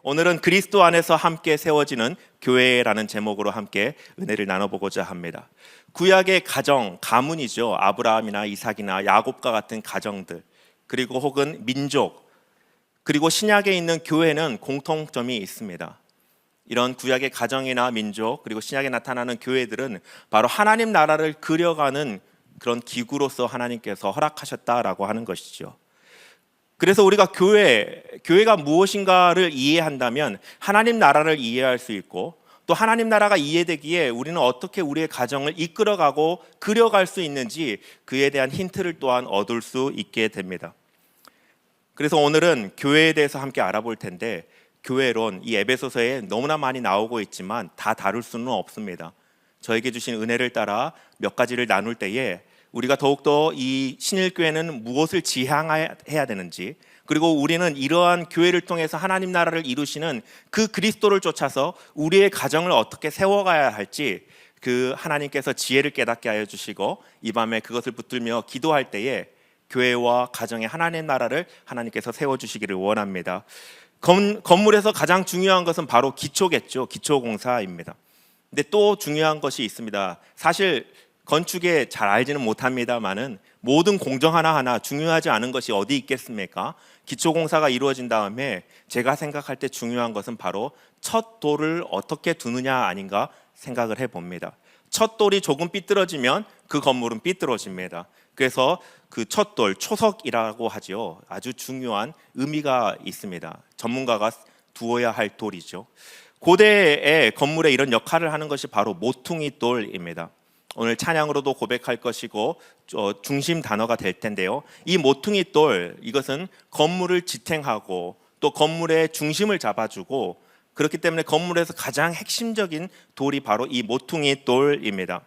오늘은 그리스도 안에서 함께 세워지는 교회라는 제목으로 함께 은혜를 나눠보고자 합니다. 구약의 가정, 가문이죠. 아브라함이나 이삭이나 야곱과 같은 가정들, 그리고 혹은 민족, 그리고 신약에 있는 교회는 공통점이 있습니다. 이런 구약의 가정이나 민족, 그리고 신약에 나타나는 교회들은 바로 하나님 나라를 그려가는 그런 기구로서 하나님께서 허락하셨다라고 하는 것이죠. 그래서 우리가 교회가 무엇인가를 이해한다면 하나님 나라를 이해할 수 있고, 또 하나님 나라가 이해되기에 우리는 어떻게 우리의 가정을 이끌어가고 그려갈 수 있는지 그에 대한 힌트를 또한 얻을 수 있게 됩니다. 그래서 오늘은 교회에 대해서 함께 알아볼 텐데, 교회론, 이 에베소서에 너무나 많이 나오고 있지만 다 다룰 수는 없습니다. 저에게 주신 은혜를 따라 몇 가지를 나눌 때에 우리가 더욱더 이 신일교회는 무엇을 지향해야 되는지, 그리고 우리는 이러한 교회를 통해서 하나님 나라를 이루시는 그 그리스도를 쫓아서 우리의 가정을 어떻게 세워가야 할지 그 하나님께서 지혜를 깨닫게 하여 주시고, 이 밤에 그것을 붙들며 기도할 때에 교회와 가정의 하나님 나라를 하나님께서 세워주시기를 원합니다. 건물에서 가장 중요한 것은 바로 기초겠죠. 기초공사입니다. 근데 또 중요한 것이 있습니다. 사실 건축에 잘 알지는 못합니다만은 모든 공정 하나하나 중요하지 않은 것이 어디 있겠습니까? 기초공사가 이루어진 다음에 제가 생각할 때 중요한 것은 바로 첫 돌을 어떻게 두느냐 아닌가 생각을 해봅니다. 첫 돌이 조금 삐뚤어지면 그 건물은 삐뚤어집니다. 그래서 그 첫 돌, 초석이라고 하죠. 아주 중요한 의미가 있습니다. 전문가가 두어야 할 돌이죠. 고대의 건물에 이런 역할을 하는 것이 바로 모퉁이 돌입니다. 오늘 찬양으로도 고백할 것이고 중심 단어가 될 텐데요. 이 모퉁이 돌, 이것은 건물을 지탱하고 또 건물의 중심을 잡아주고, 그렇기 때문에 건물에서 가장 핵심적인 돌이 바로 이 모퉁이 돌입니다.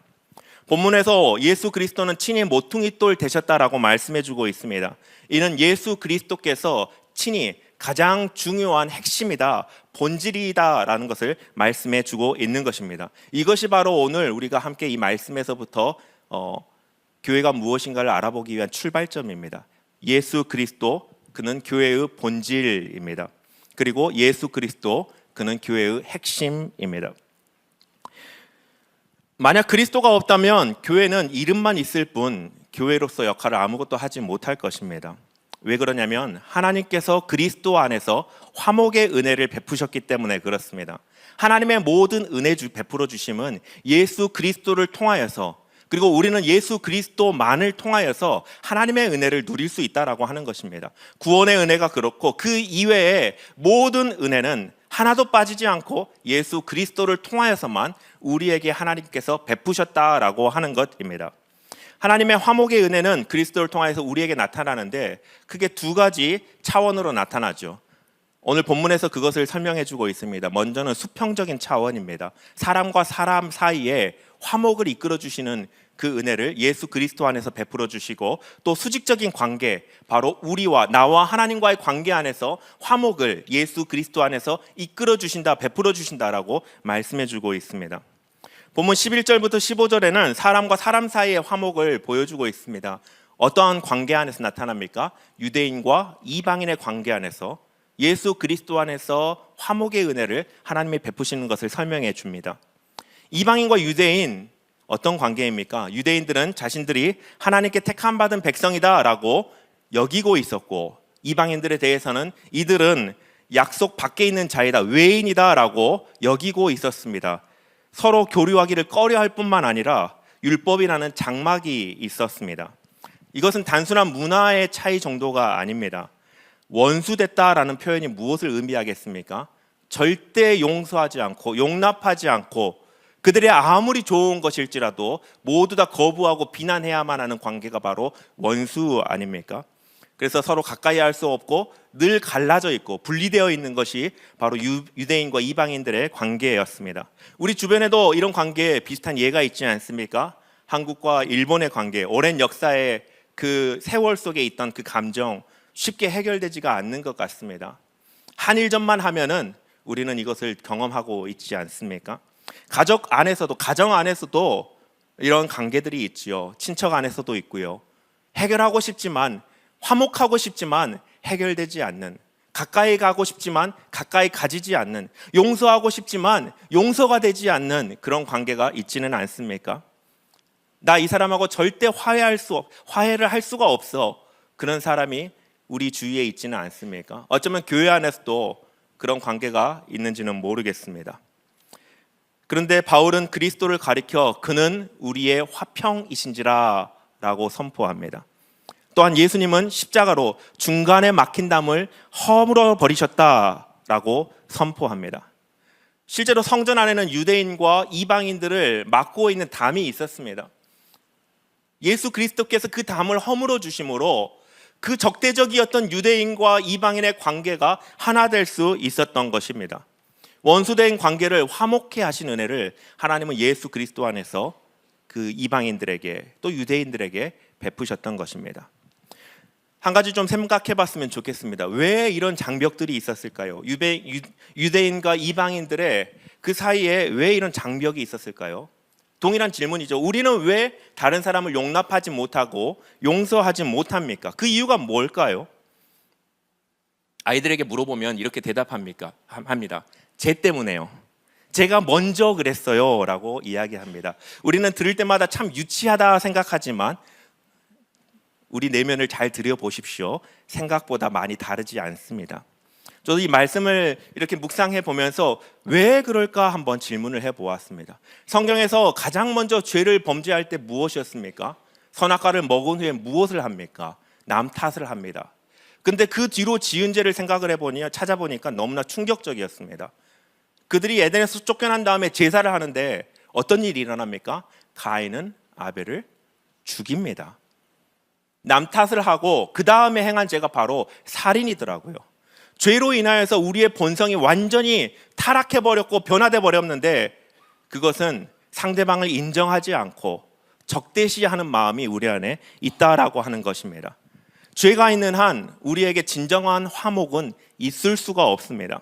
본문에서 예수 그리스도는 친히 모퉁이 돌 되셨다라고 말씀해주고 있습니다. 이는 예수 그리스도께서 친히 가장 중요한 핵심이다, 본질이다라는 것을 말씀해주고 있는 것입니다. 이것이 바로 오늘 우리가 함께 이 말씀에서부터 교회가 무엇인가를 알아보기 위한 출발점입니다. 예수 그리스도, 그는 교회의 본질입니다. 그리고 예수 그리스도, 그는 교회의 핵심입니다. 만약 그리스도가 없다면 교회는 이름만 있을 뿐 교회로서 역할을 아무것도 하지 못할 것입니다. 왜 그러냐면 하나님께서 그리스도 안에서 화목의 은혜를 베푸셨기 때문에 그렇습니다. 하나님의 모든 은혜 베풀어 주심은 예수 그리스도를 통하여서, 그리고 우리는 예수 그리스도만을 통하여서 하나님의 은혜를 누릴 수 있다라고 하는 것입니다. 구원의 은혜가 그렇고 그 이외의 모든 은혜는 하나도 빠지지 않고 예수 그리스도를 통하여서만 우리에게 하나님께서 베푸셨다라고 하는 것입니다. 하나님의 화목의 은혜는 그리스도를 통해서 우리에게 나타나는데 크게 두 가지 차원으로 나타나죠. 오늘 본문에서 그것을 설명해 주고 있습니다. 먼저는 수평적인 차원입니다. 사람과 사람 사이에 화목을 이끌어 주시는 그 은혜를 예수 그리스도 안에서 베풀어 주시고, 또 수직적인 관계, 바로 나와 하나님과의 관계 안에서 화목을 예수 그리스도 안에서 이끌어 주신다, 베풀어 주신다라고 말씀해 주고 있습니다. 본문 11절부터 15절에는 사람과 사람 사이의 화목을 보여주고 있습니다. 어떠한 관계 안에서 나타납니까? 유대인과 이방인의 관계 안에서 예수 그리스도 안에서 화목의 은혜를 하나님이 베푸시는 것을 설명해 줍니다. 이방인과 유대인, 어떤 관계입니까? 유대인들은 자신들이 하나님께 택함받은 백성이다라고 여기고 있었고, 이방인들에 대해서는 이들은 약속 밖에 있는 자이다, 외인이다라고 여기고 있었습니다. 서로 교류하기를 꺼려할 뿐만 아니라 율법이라는 장막이 있었습니다. 이것은 단순한 문화의 차이 정도가 아닙니다. 원수됐다라는 표현이 무엇을 의미하겠습니까? 절대 용서하지 않고 용납하지 않고, 그들의 아무리 좋은 것일지라도 모두 다 거부하고 비난해야만 하는 관계가 바로 원수 아닙니까? 그래서 서로 가까이 할 수 없고 늘 갈라져 있고 분리되어 있는 것이 바로 유대인과 이방인들의 관계였습니다. 우리 주변에도 이런 관계에 비슷한 예가 있지 않습니까? 한국과 일본의 관계, 오랜 역사의 그 세월 속에 있던 그 감정 쉽게 해결되지가 않는 것 같습니다. 한일전만 하면은 우리는 이것을 경험하고 있지 않습니까? 가정 안에서도 이런 관계들이 있지요. 친척 안에서도 있고요. 해결하고 싶지만, 화목하고 싶지만 해결되지 않는, 가까이 가고 싶지만 가까이 가지지 않는, 용서하고 싶지만 용서가 되지 않는 그런 관계가 있지는 않습니까? 나 이 사람하고 절대 화해를 할 수가 없어. 그런 사람이 우리 주위에 있지는 않습니까? 어쩌면 교회 안에서도 그런 관계가 있는지는 모르겠습니다. 그런데 바울은 그리스도를 가리켜 그는 우리의 화평이신지라 라고 선포합니다. 또한 예수님은 십자가로 중간에 막힌 담을 허물어 버리셨다라고 선포합니다. 실제로 성전 안에는 유대인과 이방인들을 막고 있는 담이 있었습니다. 예수 그리스도께서 그 담을 허물어 주심으로 그 적대적이었던 유대인과 이방인의 관계가 하나 될 수 있었던 것입니다. 원수된 관계를 화목케 하신 은혜를 하나님은 예수 그리스도 안에서 그 이방인들에게 또 유대인들에게 베푸셨던 것입니다. 한 가지 좀 생각해 봤으면 좋겠습니다. 왜 이런 장벽들이 있었을까요? 유대인과 이방인들의 그 사이에 왜 이런 장벽이 있었을까요? 동일한 질문이죠. 우리는 왜 다른 사람을 용납하지 못하고 용서하지 못합니까? 그 이유가 뭘까요? 아이들에게 물어보면 이렇게 합니다. 제 때문에요. 제가 먼저 그랬어요 라고 이야기합니다. 우리는 들을 때마다 참 유치하다 생각하지만 우리 내면을 잘 들여보십시오. 생각보다 많이 다르지 않습니다. 저도 이 말씀을 이렇게 묵상해 보면서 왜 그럴까 한번 질문을 해보았습니다. 성경에서 가장 먼저 죄를 범죄할 때 무엇이었습니까? 선악과를 먹은 후에 무엇을 합니까? 남 탓을 합니다. 근데 그 뒤로 지은 죄를 생각을 찾아보니까 너무나 충격적이었습니다. 그들이 에덴에서 쫓겨난 다음에 제사를 하는데 어떤 일이 일어납니까? 가인은 아벨을 죽입니다. 남 탓을 하고 그 다음에 행한 죄가 바로 살인이더라고요. 죄로 인하여서 우리의 본성이 완전히 타락해버렸고 변화돼버렸는데 그것은 상대방을 인정하지 않고 적대시하는 마음이 우리 안에 있다라고 하는 것입니다. 죄가 있는 한 우리에게 진정한 화목은 있을 수가 없습니다.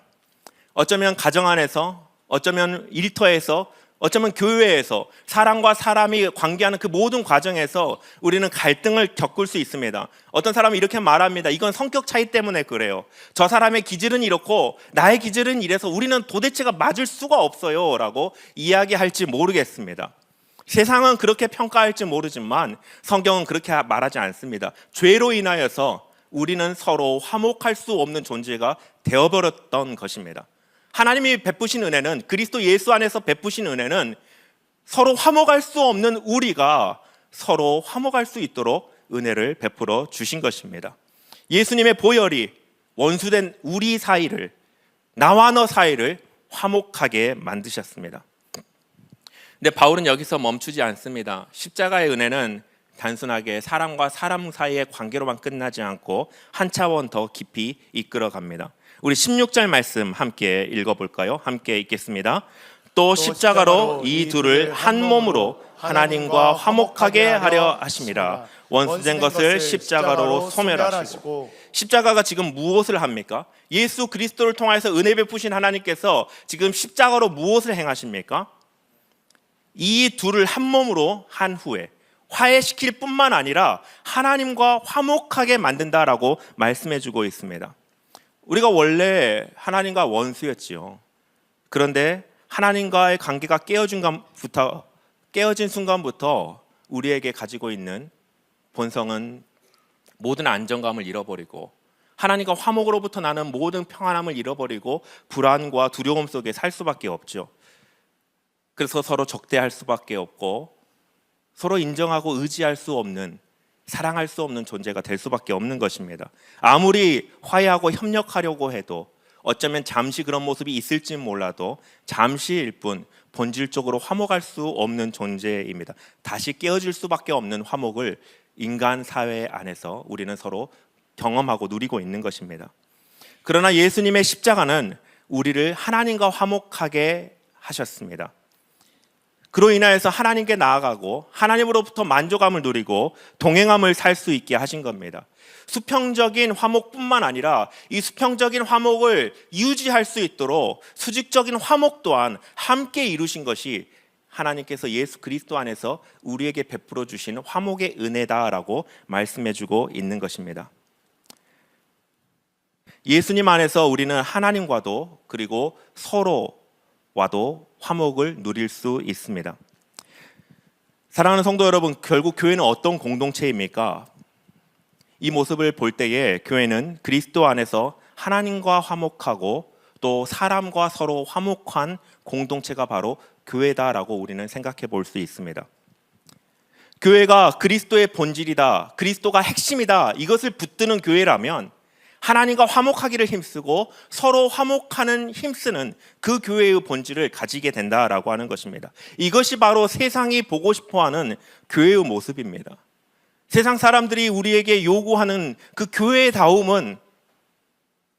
어쩌면 가정 안에서, 어쩌면 일터에서, 어쩌면 교회에서 사람과 사람이 관계하는 그 모든 과정에서 우리는 갈등을 겪을 수 있습니다. 어떤 사람은 이렇게 말합니다. 이건 성격 차이 때문에 그래요. 저 사람의 기질은 이렇고 나의 기질은 이래서 우리는 도대체가 맞을 수가 없어요 라고 이야기할지 모르겠습니다. 세상은 그렇게 평가할지 모르지만 성경은 그렇게 말하지 않습니다. 죄로 인하여서 우리는 서로 화목할 수 없는 존재가 되어버렸던 것입니다. 하나님이 베푸신 은혜는, 그리스도 예수 안에서 베푸신 은혜는 서로 화목할 수 없는 우리가 서로 화목할 수 있도록 은혜를 베풀어 주신 것입니다. 예수님의 보혈이 원수된 우리 사이를, 나와 너 사이를 화목하게 만드셨습니다. 근데 바울은 여기서 멈추지 않습니다. 십자가의 은혜는 단순하게 사람과 사람 사이의 관계로만 끝나지 않고 한 차원 더 깊이 이끌어갑니다. 우리 16절 말씀 함께 읽어볼까요? 함께 읽겠습니다. 또 십자가로 이 둘을 한 몸으로 하나님과 화목하게 하려 하심이라. 원수된 것을 십자가로 소멸하시고. 십자가가 지금 무엇을 합니까? 예수 그리스도를 통해서 은혜 베푸신 하나님께서 지금 십자가로 무엇을 행하십니까? 이 둘을 한 몸으로 한 후에 화해시킬 뿐만 아니라 하나님과 화목하게 만든다라고 말씀해주고 있습니다. 우리가 원래 하나님과 원수였지요. 그런데 하나님과의 관계가 깨어진 순간부터 우리에게 가지고 있는 본성은 모든 안정감을 잃어버리고 하나님과 화목으로부터 나는 모든 평안함을 잃어버리고 불안과 두려움 속에 살 수밖에 없죠. 그래서 서로 적대할 수밖에 없고 서로 인정하고 의지할 수 없는, 사랑할 수 없는 존재가 될 수밖에 없는 것입니다. 아무리 화해하고 협력하려고 해도 어쩌면 잠시 그런 모습이 있을지 몰라도 잠시일 뿐 본질적으로 화목할 수 없는 존재입니다. 다시 깨어질 수밖에 없는 화목을 인간 사회 안에서 우리는 서로 경험하고 누리고 있는 것입니다. 그러나 예수님의 십자가는 우리를 하나님과 화목하게 하셨습니다. 그로 인하여서 하나님께 나아가고 하나님으로부터 만족감을 누리고 동행함을 살 수 있게 하신 겁니다. 수평적인 화목뿐만 아니라 이 수평적인 화목을 유지할 수 있도록 수직적인 화목 또한 함께 이루신 것이 하나님께서 예수 그리스도 안에서 우리에게 베풀어 주신 화목의 은혜다라고 말씀해주고 있는 것입니다. 예수님 안에서 우리는 하나님과도 그리고 서로와도 화목을 누릴 수 있습니다. 사랑하는 성도 여러분, 결국 교회는 어떤 공동체입니까? 이 모습을 볼 때에 교회는 그리스도 안에서 하나님과 화목하고 또 사람과 서로 화목한 공동체가 바로 교회다라고 우리는 생각해 볼 수 있습니다. 교회가 그리스도의 본질이다, 그리스도가 핵심이다, 이것을 붙드는 교회라면 하나님과 화목하기를 힘쓰고 서로 화목하는 힘쓰는 그 교회의 본질을 가지게 된다라고 하는 것입니다. 이것이 바로 세상이 보고 싶어하는 교회의 모습입니다. 세상 사람들이 우리에게 요구하는 그 교회다움은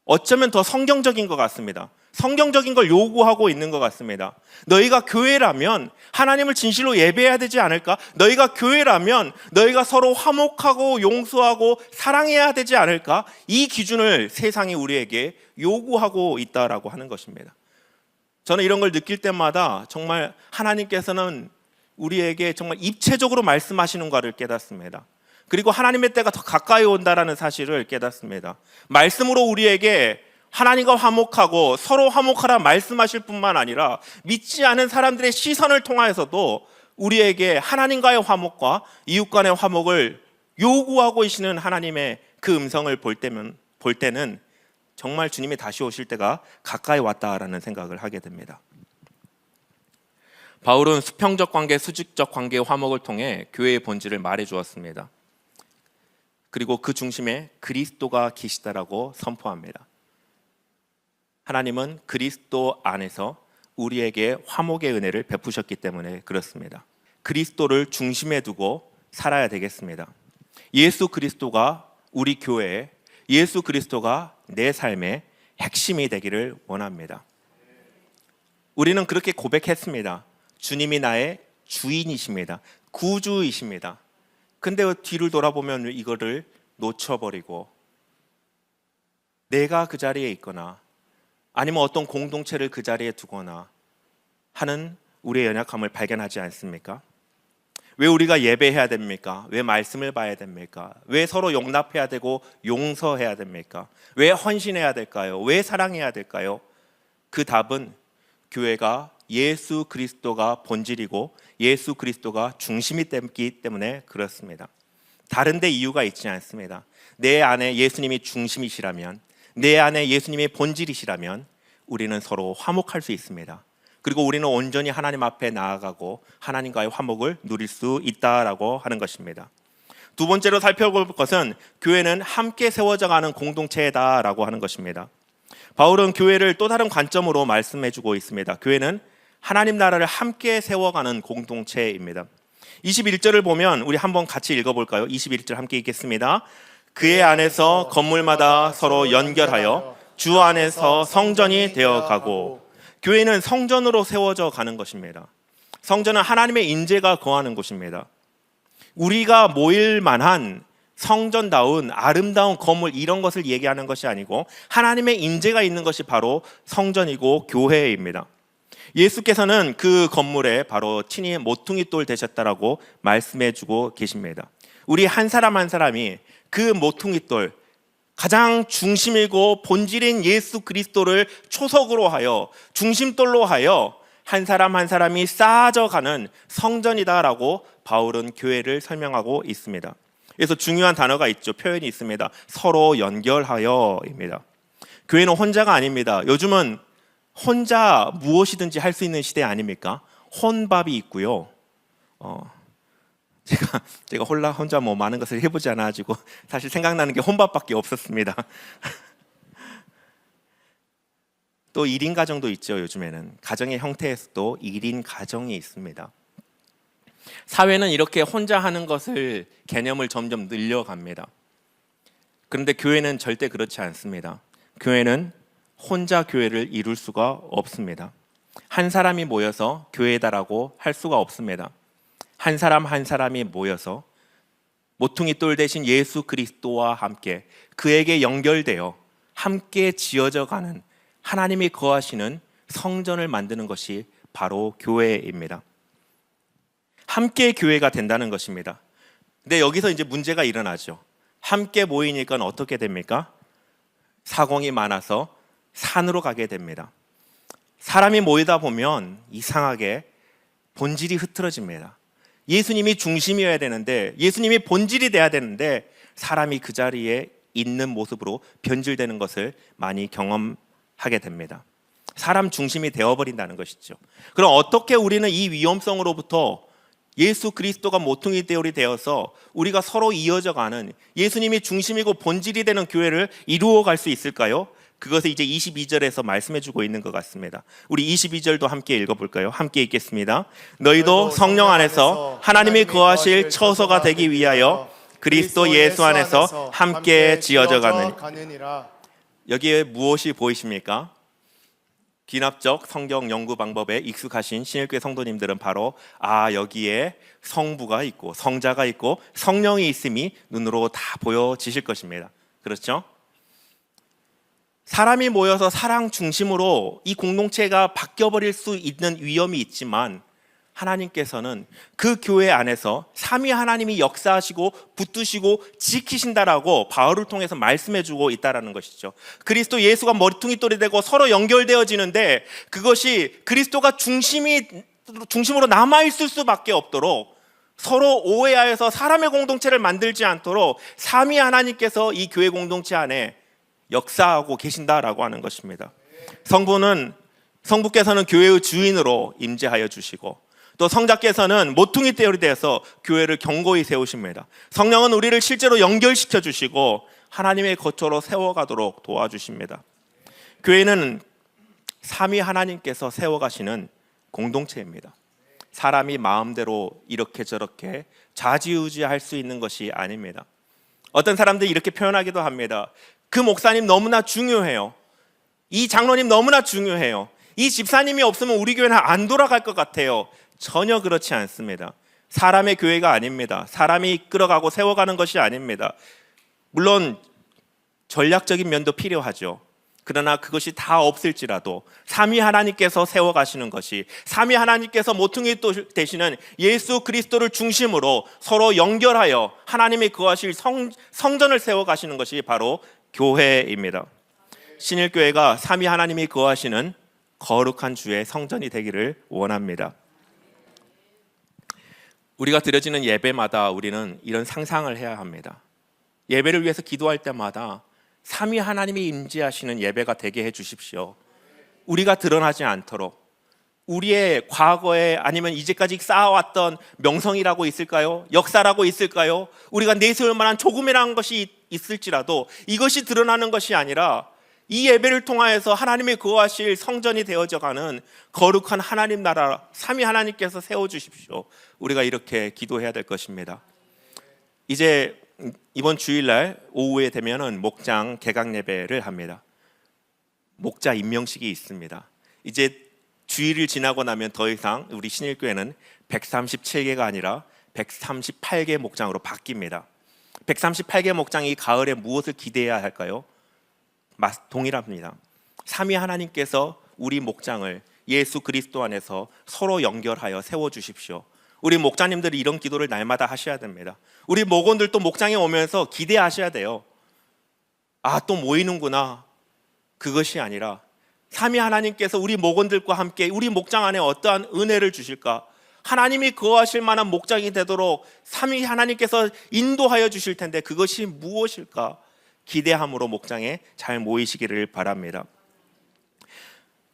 어쩌면 더 성경적인 것 같습니다. 성경적인 걸 요구하고 있는 것 같습니다. 너희가 교회라면 하나님을 진실로 예배해야 되지 않을까? 너희가 교회라면 너희가 서로 화목하고 용서하고 사랑해야 되지 않을까? 이 기준을 세상이 우리에게 요구하고 있다라고 하는 것입니다. 저는 이런 걸 느낄 때마다 정말 하나님께서는 우리에게 정말 입체적으로 말씀하시는 것을 깨닫습니다. 그리고 하나님의 때가 더 가까이 온다라는 사실을 깨닫습니다. 말씀으로 우리에게 하나님과 화목하고 서로 화목하라 말씀하실 뿐만 아니라 믿지 않은 사람들의 시선을 통하여서도 우리에게 하나님과의 화목과 이웃 간의 화목을 요구하고 계시는 하나님의 그 음성을 볼 때는 정말 주님이 다시 오실 때가 가까이 왔다라는 생각을 하게 됩니다. 바울은 수평적 관계, 수직적 관계의 화목을 통해 교회의 본질을 말해 주었습니다. 그리고 그 중심에 그리스도가 계시다라고 선포합니다. 하나님은 그리스도 안에서 우리에게 화목의 은혜를 베푸셨기 때문에 그렇습니다. 그리스도를 중심에 두고 살아야 되겠습니다. 예수 그리스도가 우리 교회에, 예수 그리스도가 내 삶의 핵심이 되기를 원합니다. 우리는 그렇게 고백했습니다. 주님이 나의 주인이십니다. 구주이십니다. 근데 뒤를 돌아보면 이거를 놓쳐버리고 내가 그 자리에 있거나 아니면 어떤 공동체를 그 자리에 두거나 하는 우리의 연약함을 발견하지 않습니까? 왜 우리가 예배해야 됩니까? 왜 말씀을 봐야 됩니까? 왜 서로 용납해야 되고 용서해야 됩니까? 왜 헌신해야 될까요? 왜 사랑해야 될까요? 그 답은 교회가 예수 그리스도가 본질이고 예수 그리스도가 중심이 되기 때문에 그렇습니다. 다른 데 이유가 있지 않습니다. 내 안에 예수님이 중심이시라면, 내 안에 예수님의 본질이시라면 우리는 서로 화목할 수 있습니다. 그리고 우리는 온전히 하나님 앞에 나아가고 하나님과의 화목을 누릴 수 있다라고 하는 것입니다. 두 번째로 살펴볼 것은 교회는 함께 세워져가는 공동체다라고 하는 것입니다. 바울은 교회를 또 다른 관점으로 말씀해주고 있습니다. 교회는 하나님 나라를 함께 세워가는 공동체입니다. 21절을 보면 우리 한번 같이 읽어볼까요? 21절 함께 읽겠습니다. 그의 안에서 건물마다 서로 연결하여 주 안에서 성전이 되어가고, 교회는 성전으로 세워져 가는 것입니다. 성전은 하나님의 임재가 거하는 곳입니다. 우리가 모일 만한 성전다운 아름다운 건물 이런 것을 얘기하는 것이 아니고 하나님의 임재가 있는 것이 바로 성전이고 교회입니다. 예수께서는 그 건물에 바로 친히 모퉁이 돌 되셨다라고 말씀해 주고 계십니다. 우리 한 사람 한 사람이 그 모퉁이 돌, 가장 중심이고 본질인 예수 그리스도를 초석으로 하여 중심돌로 하여 한 사람 한 사람이 쌓아져 가는 성전이다라고 바울은 교회를 설명하고 있습니다. 그래서 중요한 단어가 있죠. 표현이 있습니다. 서로 연결하여입니다. 교회는 혼자가 아닙니다. 요즘은 혼자 무엇이든지 할 수 있는 시대 아닙니까? 혼밥이 있고요. 제가 혼자 뭐 많은 것을 해보지 않아가지고 사실 생각나는 게 혼밥밖에 없었습니다. 또 1인 가정도 있죠. 요즘에는 가정의 형태에서도 1인 가정이 있습니다. 사회는 이렇게 혼자 하는 것을 개념을 점점 늘려갑니다. 그런데 교회는 절대 그렇지 않습니다. 교회는 혼자 교회를 이룰 수가 없습니다. 한 사람이 모여서 교회다라고 할 수가 없습니다. 한 사람 한 사람이 모여서 모퉁이 돌 대신 예수 그리스도와 함께 그에게 연결되어 함께 지어져 가는 하나님이 거하시는 성전을 만드는 것이 바로 교회입니다. 함께 교회가 된다는 것입니다. 근데 여기서 이제 문제가 일어나죠. 함께 모이니까 어떻게 됩니까? 사공이 많아서 산으로 가게 됩니다. 사람이 모이다 보면 이상하게 본질이 흐트러집니다. 예수님이 중심이어야 되는데, 예수님이 본질이 돼야 되는데 사람이 그 자리에 있는 모습으로 변질되는 것을 많이 경험하게 됩니다. 사람 중심이 되어버린다는 것이죠. 그럼 어떻게 우리는 이 위험성으로부터 예수 그리스도가 모퉁이 돌이 되어서 우리가 서로 이어져가는 예수님이 중심이고 본질이 되는 교회를 이루어갈 수 있을까요? 그것을 이제 22절에서 말씀해주고 있는 것 같습니다. 우리 22절도 함께 읽어볼까요? 함께 읽겠습니다. 너희도 성령 안에서 하나님이 거하실 처소가 되기 위하여 그리스도 예수 안에서 함께 지어져가느니라. 여기에 무엇이 보이십니까? 기납적 성경 연구 방법에 익숙하신 신일교회 성도님들은 바로 여기에 성부가 있고 성자가 있고 성령이 있음이 눈으로 다 보여지실 것입니다. 그렇죠? 사람이 모여서 사랑 중심으로 이 공동체가 바뀌어버릴 수 있는 위험이 있지만 하나님께서는 그 교회 안에서 삼위 하나님이 역사하시고 붙드시고 지키신다라고 바울을 통해서 말씀해주고 있다는 것이죠. 그리스도 예수가 머리통이 돌이 되고 서로 연결되어지는데 그것이 그리스도가 중심으로 남아있을 수밖에 없도록 서로 오해하여서 사람의 공동체를 만들지 않도록 삼위 하나님께서 이 교회 공동체 안에 역사하고 계신다라고 하는 것입니다. 성부께서는 교회의 주인으로 임재하여 주시고 또 성자께서는 모퉁이 돌이 되어서 교회를 견고히 세우십니다. 성령은 우리를 실제로 연결시켜 주시고 하나님의 거처로 세워가도록 도와주십니다. 교회는 삼위 하나님께서 세워가시는 공동체입니다. 사람이 마음대로 이렇게 저렇게 좌지우지할 수 있는 것이 아닙니다. 어떤 사람들이 이렇게 표현하기도 합니다. 그 목사님 너무나 중요해요. 이 장로님 너무나 중요해요. 이 집사님이 없으면 우리 교회는 안 돌아갈 것 같아요. 전혀 그렇지 않습니다. 사람의 교회가 아닙니다. 사람이 이끌어가고 세워가는 것이 아닙니다. 물론 전략적인 면도 필요하죠. 그러나 그것이 다 없을지라도 삼위 하나님께서 세워가시는 것이, 삼위 하나님께서 모퉁이 되시는 예수 그리스도를 중심으로 서로 연결하여 하나님이 거하실 성전을 세워가시는 것이 바로 교회입니다. 신일교회가 삼위 하나님이 거하시는 거룩한 주의 성전이 되기를 원합니다. 우리가 드려지는 예배마다 우리는 이런 상상을 해야 합니다. 예배를 위해서 기도할 때마다 삼위 하나님이 임재하시는 예배가 되게 해 주십시오. 우리가 드러나지 않도록, 우리의 과거에 아니면 이제까지 쌓아왔던 명성이라고 있을까요? 역사라고 있을까요? 우리가 내세울 만한 조금이라는 것이 있을지라도 이것이 드러나는 것이 아니라 이 예배를 통하여서 하나님이 거하실 성전이 되어져가는 거룩한 하나님 나라, 삼위 하나님께서 세워주십시오. 우리가 이렇게 기도해야 될 것입니다. 이제 이번 주일날 오후에 되면은 목장 개강 예배를 합니다. 목자 임명식이 있습니다. 이제 주일을 지나고 나면 더 이상 우리 신일교회는 137개가 아니라 138개 목장으로 바뀝니다. 138개 목장이 가을에 무엇을 기대해야 할까요? 동일합니다. 삼위 하나님께서 우리 목장을 예수 그리스도 안에서 서로 연결하여 세워주십시오. 우리 목자님들이 이런 기도를 날마다 하셔야 됩니다. 우리 목원들도 목장에 오면서 기대하셔야 돼요. 또 모이는구나. 그것이 아니라 삼위 하나님께서 우리 목원들과 함께 우리 목장 안에 어떠한 은혜를 주실까? 하나님이 거하실 만한 목장이 되도록 삼위 하나님께서 인도하여 주실 텐데 그것이 무엇일까? 기대함으로 목장에 잘 모이시기를 바랍니다.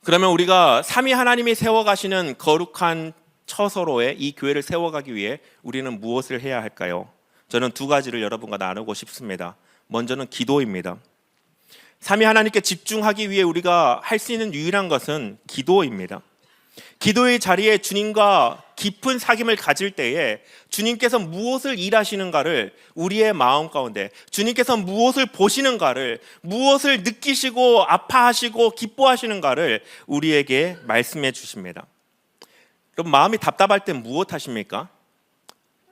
그러면 우리가 삼위 하나님이 세워가시는 거룩한 처소로의 이 교회를 세워가기 위해 우리는 무엇을 해야 할까요? 저는 두 가지를 여러분과 나누고 싶습니다. 먼저는 기도입니다. 삼위 하나님께 집중하기 위해 우리가 할 수 있는 유일한 것은 기도입니다. 기도의 자리에 주님과 깊은 사귐을 가질 때에 주님께서 무엇을 일하시는가를 우리의 마음 가운데, 주님께서 무엇을 보시는가를, 무엇을 느끼시고 아파하시고 기뻐하시는가를 우리에게 말씀해 주십니다. 그럼 마음이 답답할 때 무엇 하십니까?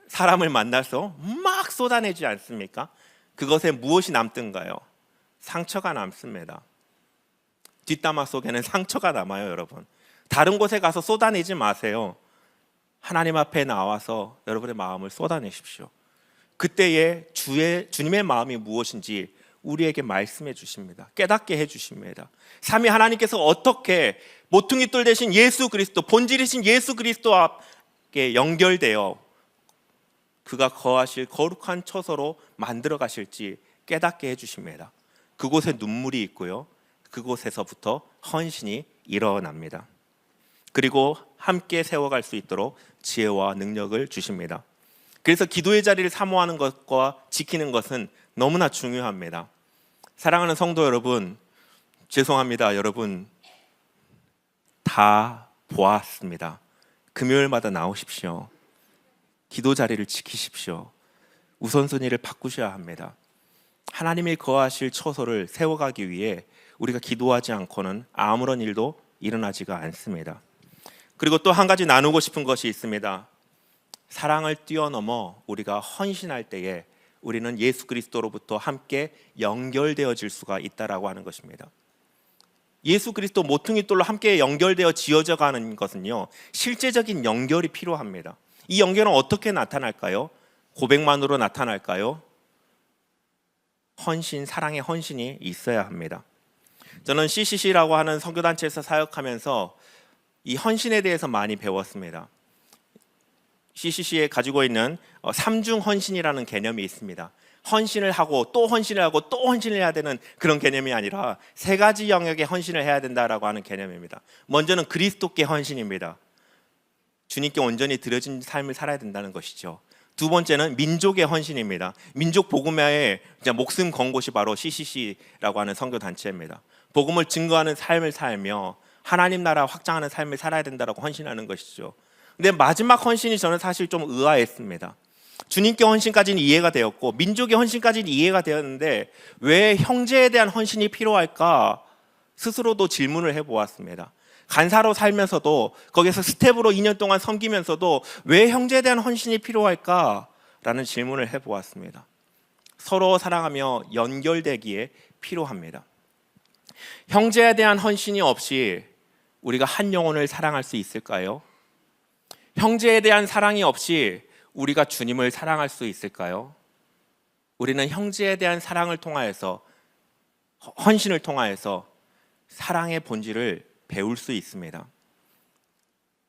사람을 만나서 막 쏟아내지 않습니까? 그것에 무엇이 남든가요? 상처가 남습니다. 뒷담화 속에는 상처가 남아요, 여러분. 다른 곳에 가서 쏟아내지 마세요. 하나님 앞에 나와서 여러분의 마음을 쏟아내십시오. 그때에 주님의 마음이 무엇인지 우리에게 말씀해 주십니다. 깨닫게 해 주십니다. 삼위 하나님께서 어떻게 모퉁이 돌 대신 예수 그리스도, 본질이신 예수 그리스도와 연결되어 그가 거하실 거룩한 처소로 만들어 가실지 깨닫게 해 주십니다. 그곳에 눈물이 있고요, 그곳에서부터 헌신이 일어납니다. 그리고 함께 세워갈 수 있도록 지혜와 능력을 주십니다. 그래서 기도의 자리를 사모하는 것과 지키는 것은 너무나 중요합니다. 사랑하는 성도 여러분, 죄송합니다. 여러분 다 보았습니다. 금요일마다 나오십시오. 기도 자리를 지키십시오. 우선순위를 바꾸셔야 합니다. 하나님이 거하실 처소를 세워가기 위해 우리가 기도하지 않고는 아무런 일도 일어나지가 않습니다. 그리고 또 한 가지 나누고 싶은 것이 있습니다. 사랑을 뛰어넘어 우리가 헌신할 때에 우리는 예수 그리스도로부터 함께 연결되어질 수가 있다라고 하는 것입니다. 예수 그리스도 모퉁이 돌로 함께 연결되어 지어져 가는 것은요, 실제적인 연결이 필요합니다. 이 연결은 어떻게 나타날까요? 고백만으로 나타날까요? 헌신, 사랑의 헌신이 있어야 합니다. 저는 CCC라고 하는 선교단체에서 사역하면서 이 헌신에 대해서 많이 배웠습니다. CCC에 가지고 있는 삼중 헌신이라는 개념이 있습니다. 헌신을 하고 또 헌신을 하고 또 헌신을 해야 되는 그런 개념이 아니라 세 가지 영역에 헌신을 해야 된다라고 하는 개념입니다. 먼저는 그리스도께 헌신입니다. 주님께 온전히 드려진 삶을 살아야 된다는 것이죠. 두 번째는 민족의 헌신입니다. 민족 복음화에 목숨 건 곳이 바로 CCC라고 하는 선교 단체입니다. 복음을 증거하는 삶을 살며 하나님 나라 확장하는 삶을 살아야 된다라고 헌신하는 것이죠. 근데 마지막 헌신이 저는 사실 좀 의아했습니다. 주님께 헌신까지는 이해가 되었고 민족의 헌신까지는 이해가 되었는데 왜 형제에 대한 헌신이 필요할까 스스로도 질문을 해보았습니다. 간사로 살면서도 거기서 스텝으로 2년 동안 섬기면서도 왜 형제에 대한 헌신이 필요할까라는 질문을 해보았습니다. 서로 사랑하며 연결되기에 필요합니다. 형제에 대한 헌신이 없이 우리가 한 영혼을 사랑할 수 있을까요? 형제에 대한 사랑이 없이 우리가 주님을 사랑할 수 있을까요? 우리는 형제에 대한 사랑을 통하여서, 헌신을 통하여서 사랑의 본질을 배울 수 있습니다.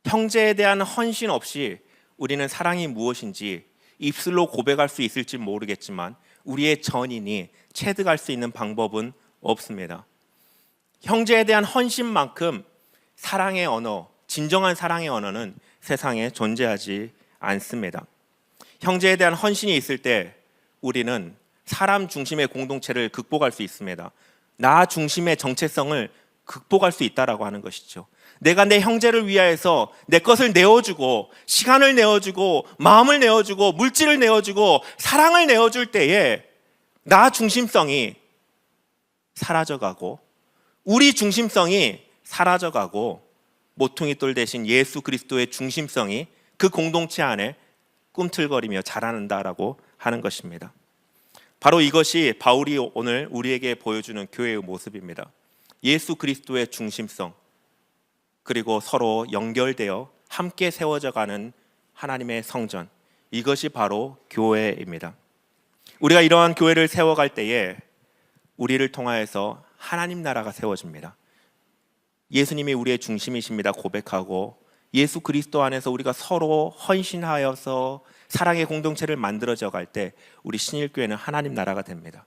형제에 대한 헌신 없이 우리는 사랑이 무엇인지 입술로 고백할 수 있을지 모르겠지만 우리의 전인이 체득할 수 있는 방법은 없습니다. 형제에 대한 헌신만큼 사랑의 언어, 진정한 사랑의 언어는 세상에 존재하지 않습니다. 형제에 대한 헌신이 있을 때 우리는 사람 중심의 공동체를 극복할 수 있습니다. 나 중심의 정체성을 극복할 수 있다라고 하는 것이죠. 내가 내 형제를 위하여서 내 것을 내어주고 시간을 내어주고 마음을 내어주고 물질을 내어주고 사랑을 내어줄 때에 나 중심성이 사라져가고 우리 중심성이 사라져가고 모퉁이 돌 대신 예수 그리스도의 중심성이 그 공동체 안에 꿈틀거리며 자라난다라고 하는 것입니다. 바로 이것이 바울이 오늘 우리에게 보여주는 교회의 모습입니다. 예수 그리스도의 중심성, 그리고 서로 연결되어 함께 세워져 가는 하나님의 성전, 이것이 바로 교회입니다. 우리가 이러한 교회를 세워갈 때에 우리를 통하여서 하나님 나라가 세워집니다. 예수님이 우리의 중심이십니다 고백하고 예수 그리스도 안에서 우리가 서로 헌신하여서 사랑의 공동체를 만들어져 갈 때 우리 신일교회는 하나님 나라가 됩니다.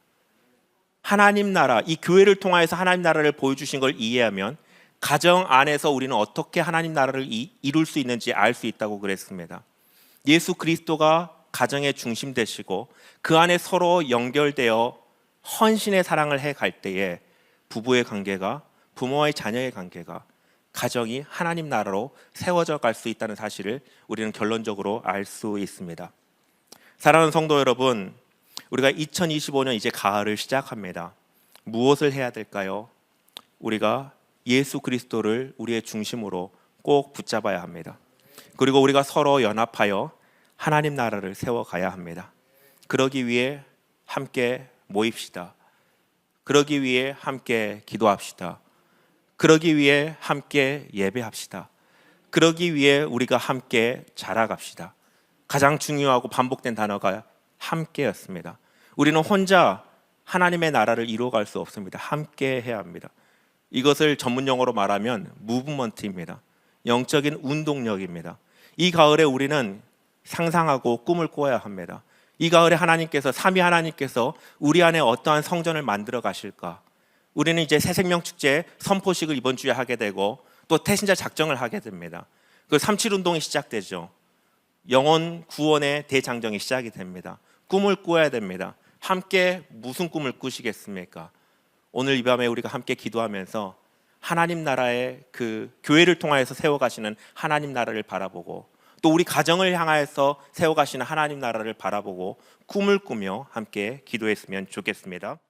하나님 나라, 이 교회를 통하여서 하나님 나라를 보여주신 걸 이해하면 가정 안에서 우리는 어떻게 하나님 나라를 이룰 수 있는지 알 수 있다고 그랬습니다. 예수 그리스도가 가정의 중심 되시고 그 안에 서로 연결되어 헌신의 사랑을 해 갈 때에 부부의 관계가, 부모와의 자녀의 관계가, 가정이 하나님 나라로 세워져 갈 수 있다는 사실을 우리는 결론적으로 알 수 있습니다. 사랑하는 성도 여러분, 우리가 2025년 이제 가을을 시작합니다. 무엇을 해야 될까요? 우리가 예수 그리스도를 우리의 중심으로 꼭 붙잡아야 합니다. 그리고 우리가 서로 연합하여 하나님 나라를 세워가야 합니다. 그러기 위해 함께 모입시다. 그러기 위해 함께 기도합시다. 그러기 위해 함께 예배합시다. 그러기 위해 우리가 함께 자라갑시다. 가장 중요하고 반복된 단어가 함께였습니다. 우리는 혼자 하나님의 나라를 이루어갈 수 없습니다. 함께 해야 합니다. 이것을 전문 용어로 말하면 무브먼트입니다. 영적인 운동력입니다. 이 가을에 우리는 상상하고 꿈을 꿔야 합니다. 이 가을에 하나님께서, 삼위 하나님께서 우리 안에 어떠한 성전을 만들어 가실까? 우리는 이제 새생명축제 선포식을 이번 주에 하게 되고 또 태신자 작정을 하게 됩니다. 그 37운동이 시작되죠. 영혼 구원의 대장정이 시작이 됩니다. 꿈을 꾸어야 됩니다. 함께 무슨 꿈을 꾸시겠습니까? 오늘 이 밤에 우리가 함께 기도하면서 하나님 나라의 그 교회를 통하여서 세워가시는 하나님 나라를 바라보고 또 우리 가정을 향하여서 세워가시는 하나님 나라를 바라보고 꿈을 꾸며 함께 기도했으면 좋겠습니다.